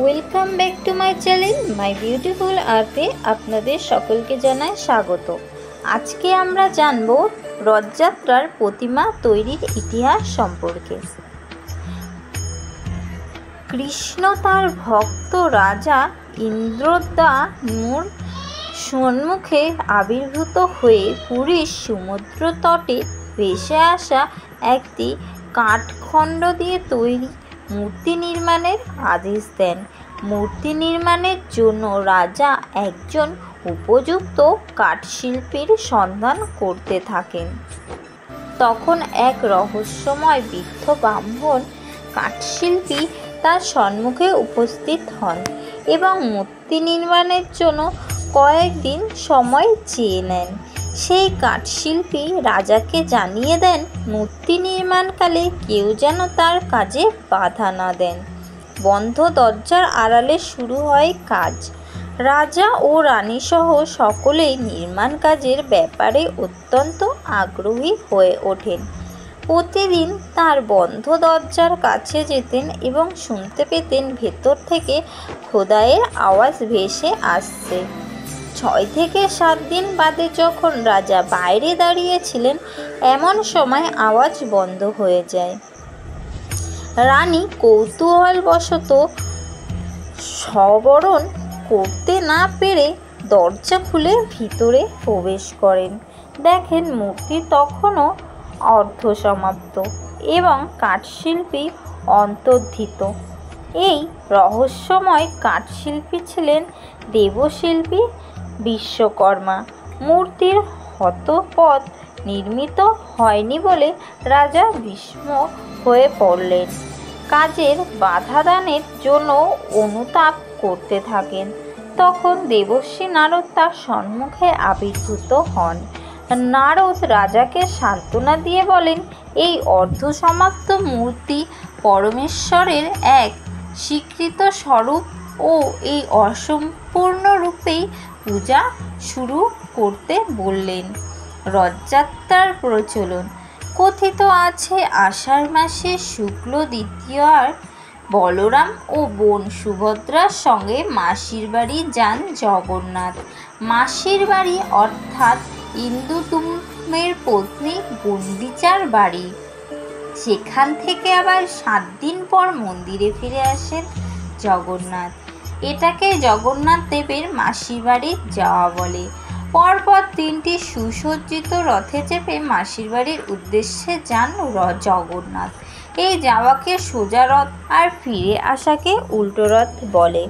Welcome back to my channel my beautiful আর্থে আপনাদের সকলকে জানাই স্বাগত। আজকে আমরা জানব রথযাত্রার প্রতিমা তৈরির ইতিহাস সম্পর্কে। কৃষ্ণ তার ভক্ত রাজা ইন্দ্রদ্যুম্নের সম্মুখে আবির্ভূত হয়ে পুরীর সমুদ্র তটে ভেসে আসা একটি কাঠখণ্ড দিয়ে তৈরি মূর্তি নির্মাণের আদেশ দেন। মূর্তি নির্মাণের জন্য রাজা একজন উপযুক্ত কাঠশিল্পীর সন্ধান করতে থাকেন। তখন এক রহস্যময় বৃদ্ধ ব্রাহ্মণ কাঠশিল্পী তার সম্মুখে উপস্থিত হন এবং মূর্তি নির্মাণের জন্য কয়েকদিন সময় চেয়ে নেন। সেই কাঠশিল্পী রাজাকে জানিয়ে দেন মূর্তি নির্মাণকালে কেউ যেন তার কাজে বাধা না দেন। বন্ধ দরজার আড়ালে শুরু হয় কাজ। রাজা ও রানীসহ সকলেই নির্মাণ কাজের ব্যাপারে অত্যন্ত আগ্রহী হয়ে ওঠেন। প্রতিদিন তার বন্ধ দরজার কাছে যেতেন এবং শুনতে পেতেন ভেতর থেকে খোদাইয়ের আওয়াজ ভেসে আসছে। 6 থেকে 7 দিন বাদে যখন রাজা বাইরে দাঁড়িয়েছিলেন, এমন সময় আওয়াজ বন্ধ হয়ে যায়। রানী কৌতূহলবশত সবরণ করতে না পেরে দরজা খুলে ভিতরে প্রবেশ করেন। দেখেন মূর্তি তখনও অর্ধসমাপ্ত এবং কাঠশিল্পী অন্তর্হিত। এই রহস্যময় কাঠশিল্পী ছিলেন দেবশিল্পী বিশ্বকর্মা। মূর্তির হতপদ নির্মিত হয়নি বলে রাজা বিস্মিত হয়ে পড়লেন। কাজের বাধাদানের জন্য অনুতাপ করতে থাকেন। তখন দেবর্ষি নারদ তার সম্মুখে আবির্ভূত হন। নারদ রাজাকে সান্ত্বনা দিয়ে বলেন, এই অর্ধসমাপ্ত মূর্তি পরমেশ্বরের এক স্বীকৃত স্বরূপ ও এই অসম্পূর্ণ রূপেই পূজা শুরু করতে বললেন। রথযাত্রার প্রচলন। কথিত আছে আষাঢ় মাসের শুক্ল দ্বিতীয়ার বলরাম ও বোন সুভদ্রার সঙ্গে মাসির বাড়ি যান জগন্নাথ। মাসির বাড়ি অর্থাৎ ইন্দ্রদ্যুম্নের পত্নী গুন্ডিচার বাড়ি। সেখান থেকে আবার 7 দিন পর মন্দিরে ফিরে আসেন জগন্নাথ। এটাকে জগন্নাথ দেবের মাসির বাড়ি যাওয়া বলে। পরপর 3টি সুসজ্জিত রথে চেপে মাসির বাড়ির উদ্দেশ্যে যান জগন্নাথ। এই যাওয়াকে সোজা রথ আর ফিরে আসাকে উল্টো রথ বলে।